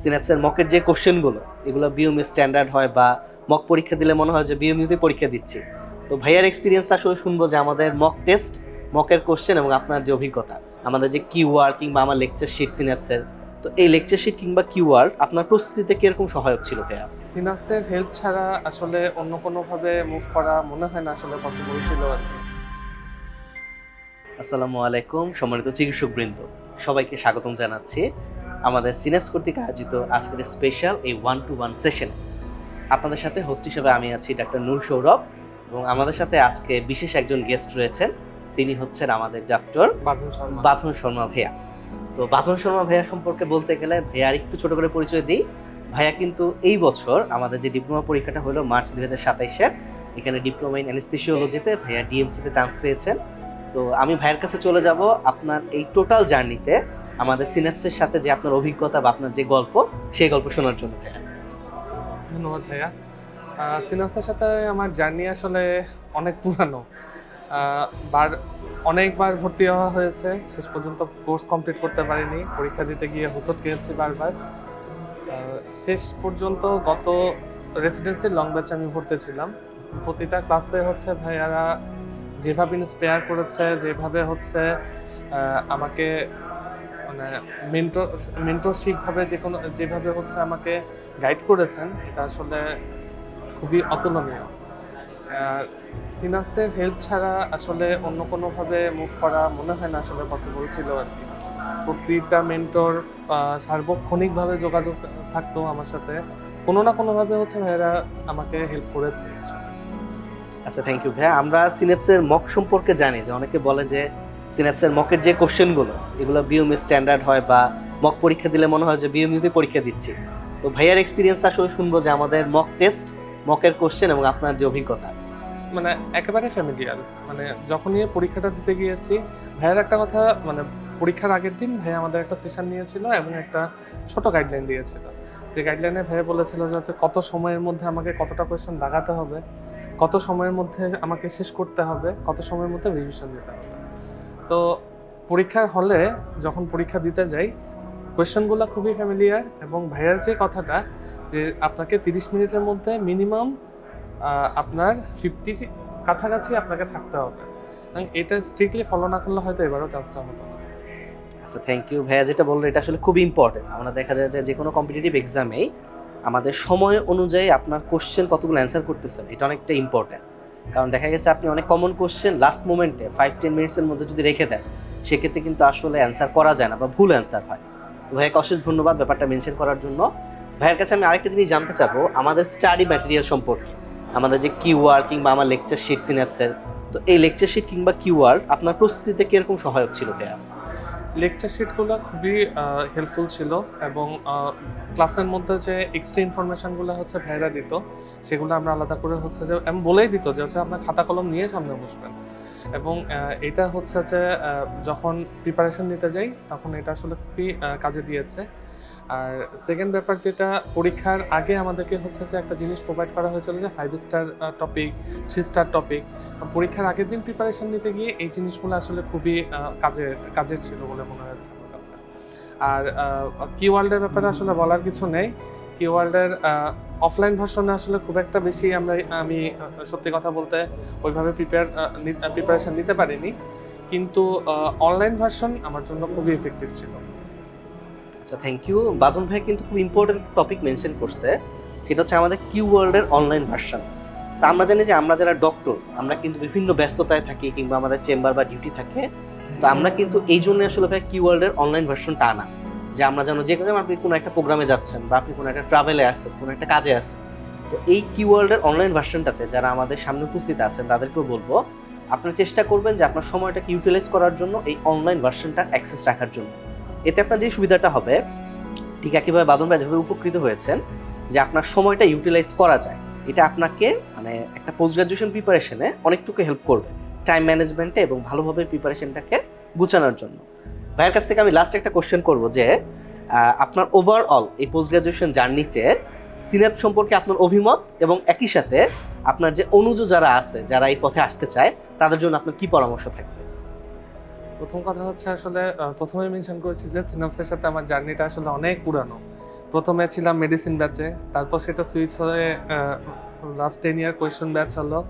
সিন্যাপসের মকের যে কোশ্চেনগুলো এগুলো বিএমইউ স্ট্যান্ডার্ড হয় বা মক পরীক্ষা দিলে মনে হয় যে বিএমইউতে পরীক্ষা দিচ্ছি। তো ভাইয়ার এক্সপিরিয়েন্সটা আসলে শুনবো যে আমাদের মক টেস্ট, মকের কোশ্চেন এবং আপনার যে অভিজ্ঞতা, আমাদের যে কিওয়ার্ড কিংবা আমার লেকচার শিট সিন্যাপসের, তো এই লেকচার শিট কিংবা কিওয়ার্ড আপনার প্রস্তুতিতে কিরকম সহায়ক ছিল ভাইয়া? সিনাসের হেল্প ছাড়া আসলে অন্য কোনোভাবে মুভ করা মনে হয় না আসলে পসিবল ছিল আর কি। আসসালামু আলাইকুম সম্মানিত চিকিৎসকবৃন্দ, সবাইকে স্বাগতম জানাচ্ছি আমাদের সিন্যাপস কর্তৃক আয়োজিত আজকের স্পেশাল এই 1-to-1 সেশন। আপনাদের সাথে হোস্ট হিসেবে আমি আছি ডাক্তার নূর সৌরভ, এবং আমাদের সাথে আজকে বিশেষ একজন গেস্ট রয়েছেন, তিনি হচ্ছেন আমাদের ডক্টর বাঁধন শর্মা ভাইয়া। তো বাঁধন শর্মা ভাইয়া সম্পর্কে বলতে গেলে ভাইয়ার একটু ছোট করে পরিচয় দিই। ভাইয়া কিন্তু এই বছর আমাদের যে ডিপ্লোমা পরীক্ষাটা হলো মার্চ 2027-এর, এখানে ডিপ্লোমা ইন অ্যানেস্থেসিওলজিতে ভাইয়া ডিএমসিতে চান্স পেয়েছেন। তো আমি ভাইয়ের কাছে চলে যাব আপনার এই টোটাল জার্নিতে আমাদের সিন্যাপসের সাথে যে আপনার অভিজ্ঞতা বা আপনার যে গল্প, সেই গল্প শোনার জন্য ভাইয়া। ধন্যবাদ ভাইয়া। সিনাসের সাথে আমার জার্নি আসলে অনেক পুরানো। অনেকবার ভর্তি হওয়া হয়েছে, শেষ পর্যন্ত কোর্স কমপ্লিট করতে পারিনি, পরীক্ষা দিতে গিয়ে হোঁচট খেয়েছি বারবার। শেষ পর্যন্ত গত রেসিডেন্সির লং ব্যাচে আমি ভর্তি ছিলাম। প্রতিটা ক্লাসে হচ্ছে ভাইয়ারা যেভাবে ইন্সপায়ার করেছে, যেভাবে হচ্ছে আমাকে মানে মেন্টরশিপভাবে যেভাবে হচ্ছে আমাকে গাইড করেছেন, এটা আসলে খুবই অতুলনীয়। সিনাসের হেল্প ছাড়া আসলে অন্য কোনোভাবে মুভ করা মনে হয় না আসলে পসিবল ছিল আর কি। প্রতিটা মেন্টর সার্বক্ষণিকভাবে যোগাযোগ থাকতো আমার সাথে, কোনো না কোনোভাবে হচ্ছে ভাইয়ারা আমাকে হেল্প করেছে আসলে। আচ্ছা, থ্যাংক ইউ ভাইয়া। আমরা সিন্যাপসের মক সম্পর্কে জানি যে অনেকে বলে যে সিন্যাপসের মকের যে কোশ্চেনগুলো এগুলো বিএমইউ স্ট্যান্ডার্ড হয় বা মক পরীক্ষা দিলে মনে হয় যে বিএমইউতে পরীক্ষা দিচ্ছি। তো ভাইয়ার এক্সপিরিয়েন্সটা আসলে শুনবো যে আমাদের মক টেস্ট, মকের কোশ্চেন এবং আপনার যে অভিজ্ঞতা। মানে একেবারে ফ্যামিলিয়ার, মানে যখনই পরীক্ষাটা দিতে গিয়েছি, ভাইয়ার একটা কথা, মানে পরীক্ষার আগের দিন ভাইয়া আমাদের একটা সেশন নিয়েছিল এবং একটা ছোট গাইডলাইন দিয়েছিল। যে গাইডলাইনে ভাইয়া বলেছিল যে হচ্ছে কত সময়ের মধ্যে আমাকে কতটা কোয়েশ্চেন দাগাতে হবে, কত সময়ের মধ্যে আমাকে শেষ করতে হবে, কত সময়ের মধ্যে রিভিশন দিতে হবে। তো পরীক্ষার হলে যখন পরীক্ষা দিতে যাই, কোয়েশ্চেনগুলো খুবই ফ্যামিলিয়ার, এবং ভাইয়ার যে কথাটা যে আপনাকে 30 মিনিটের মধ্যে মিনিমাম আপনার 50 কাছাকাছি আপনাকে থাকতে হবে, এবং এটা স্ট্রিক্টলি ফলো না করলে হয়তো এবারও চান্সটা হতো না। আচ্ছা, থ্যাংক ইউ ভাইয়া। যেটা বললেন এটা আসলে খুবই ইম্পর্টেন্ট। আমরা দেখা যায় যে কোনো কম্পিটিটিভ এক্সামেই আমাদের সময় অনুযায়ী আপনার কোশ্চেন কতগুলো অ্যান্সার করতেছেন, এটা অনেকটা ইম্পর্টেন্ট। কারণ দেখা গেছে আপনি অনেক কমন কোশ্চেন লাস্ট মোমেন্টে 5-10 মিনিটসের মধ্যে যদি রেখে দেন, সেক্ষেত্রে কিন্তু আসলে অ্যান্সার করা যায় না বা ভুল অ্যান্সার হয়। তো ভাইয়াকে অশেষ ধন্যবাদ ব্যাপারটা মেনশন করার জন্য। ভাইয়ের কাছে আমি আরেকটা জিনিস জানতে চাবো আমাদের স্টাডি ম্যাটেরিয়াল সম্পর্কে, আমাদের যে কিওয়ার্ড কিংবা আমার লেকচার শিট সিন্যাপসের, তো এই লেকচার শিট কিংবা কিওয়ার্ড আপনার প্রস্তুতিতে কিরকম সহায়ক ছিল ভাইয়া? লেকচার শিটগুলো খুবই হেল্পফুল ছিল, এবং ক্লাসের মধ্যে যে এক্সট্রা ইনফরমেশনগুলো হচ্ছে ভাইরা দিত, সেগুলো আমরা আলাদা করে হচ্ছে যে আমি বলেই দিত যে হচ্ছে আপনার খাতা কলম নিয়ে সামনে বসবেন। এবং এটা হচ্ছে যে যখন প্রিপারেশন নিতে যাই তখন এটা আসলে খুবই কাজে দিয়েছে। আর সেকেন্ড ব্যাপার যেটা, পরীক্ষার আগে আমাদেরকে হচ্ছে যে একটা জিনিস প্রোভাইড করা হয়েছিল যে 5 স্টার টপিক, 3 স্টার টপিক। পরীক্ষার আগের দিন প্রিপারেশন নিতে গিয়ে এই জিনিসগুলো আসলে খুবই কাজের ছিল বলে মনে হয়েছে আমার কাছে। আর কিওয়ার্ল্ডের ব্যাপারে আসলে বলার কিছু নেই। কিওয়ার্ল্ডের অফলাইন ভার্সনে আসলে খুব একটা বেশি আমি সত্যি কথা বলতে ওইভাবে প্রিপারেশন নিতে পারিনি, কিন্তু অনলাইন ভার্সন আমার জন্য খুবই এফেক্টিভ ছিল। আচ্ছা, থ্যাংক ইউ। বাদন ভাই কিন্তু খুব ইম্পর্টেন্ট টপিক মেনশন করছে, সেটা হচ্ছে আমাদের কিওয়ার্ল্ডের অনলাইন ভার্সন। তা আমরা জানি যে আমরা যারা ডক্টর, আমরা কিন্তু বিভিন্ন ব্যস্ততায় থাকি কিংবা আমাদের চেম্বার বা ডিউটি থাকে। তো আমরা কিন্তু এই জন্য আসলে ভাই কিওয়ার্ল্ডের অনলাইন ভার্সনটা আনা, যে আমরা যেন যে কোনো আপনি কোনো একটা প্রোগ্রামে যাচ্ছেন বা আপনি কোনো একটা ট্রাভেলে আসছেন, কোনো একটা কাজে আছেন, তো এই কিওয়ার্ল্ডের অনলাইন ভার্সনটাতে যারা আমাদের সামনে উপস্থিত আছেন তাদেরকেও বলবো আপনারা চেষ্টা করবেন যে আপনার সময়টাকে ইউটিলাইজ করার জন্য এই অনলাইন ভার্সনটা অ্যাক্সেস রাখার জন্য। এতে আপনার যে সুবিধাটা হবে, ঠিক একইভাবে বাদন ভাই যেভাবে উপকৃত হয়েছেন যে আপনার সময়টা ইউটিলাইজ করা যায়, এটা আপনাকে মানে একটা পোস্ট গ্রাজুয়েশন প্রিপারেশনে অনেকটুকু হেল্প করবে টাইম ম্যানেজমেন্টে এবং ভালোভাবে প্রিপারেশনটাকে গুছানোর জন্য। ভাইয়ের কাছ থেকে আমি লাস্ট একটা কোশ্চেন করব যে আপনার ওভারঅল এই পোস্ট গ্রাজুয়েশন জার্নিতে সিন্যাপস সম্পর্কে আপনার অভিমত, এবং একই সাথে আপনার যে অনুজ যারা আছে, যারা এই পথে আসতে চায়, তাদের জন্য আপনার কি পরামর্শ থাকবে? প্রথম কথা হচ্ছে আসলে প্রথমেই মেনশন করেছি যে সিনাপসের সাথে আমার জার্নিটা আসলে অনেক পুরানো। প্রথমে ছিলাম মেডিসিন ব্যাচে, তারপর সেটা সুইচ হয়ে লাস্ট 10 ইয়ার কোয়েশ্চন ব্যাচ হলো,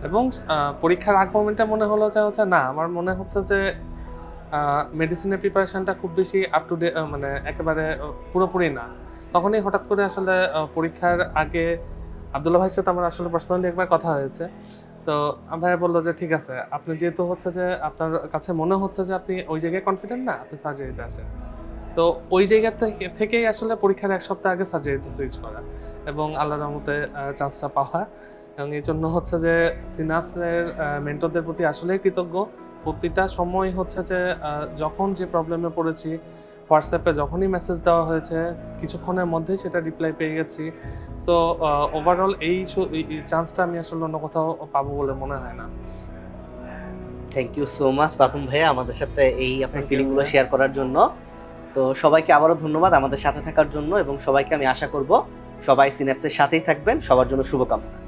এবং পরীক্ষার আগ মোমেন্টে মনে হলো যে হচ্ছে না, আমার মনে হচ্ছে যে মেডিসিনের প্রিপারেশনটা খুব বেশি আপ টু ডেট, মানে একেবারে পুরোপুরি না। তখনই হঠাৎ করে আসলে পরীক্ষার আগে আব্দুল্লাহ ভাইয়ের সাথে আমার আসলে পার্সোনালি একবার কথা হয়েছে। তো ভাইয়া বললো যে ঠিক আছে, আপনি যেহেতু হচ্ছে যে আপনার কাছে মনে হচ্ছে যে আপনি ওই জায়গায় কনফিডেন্ট না, আপনি সার্জারিতে আসেন। তো ওই জায়গা থেকেই আসলে পরীক্ষার 1 সপ্তাহ আগে সার্জারিতে সুইচ করা এবং আল্লাহর রহমতে চান্সটা পাওয়া। এবং এই জন্য হচ্ছে যে সিনাপসের মেন্টরদের প্রতি আসলেই কৃতজ্ঞ। প্রতিটা সময় হচ্ছে যে যখন যে প্রবলেমে পড়েছি, হোয়াটসঅ্যাপে যখনই মেসেজ দেওয়া হয়েছে কিছুক্ষণের মধ্যেই সেটা রিপ্লাই পেয়ে গেছি। সো ওভারঅল এই চান্সটা আমি আসলে অন্য কোথাও পাবো বলে মনে হয় না। থ্যাংক ইউ সো মাচ বাতুম ভাইয়া আমাদের সাথে এই আপনার Thank you, ফিলিংগুলো ভাইয়া। শেয়ার করার জন্য। তো সবাইকে আবারও ধন্যবাদ আমাদের সাথে থাকার জন্য, এবং সবাইকে আমি আশা করব সবাই সিন্যাপসের সাথেই থাকবেন। সবার জন্য শুভকামনা।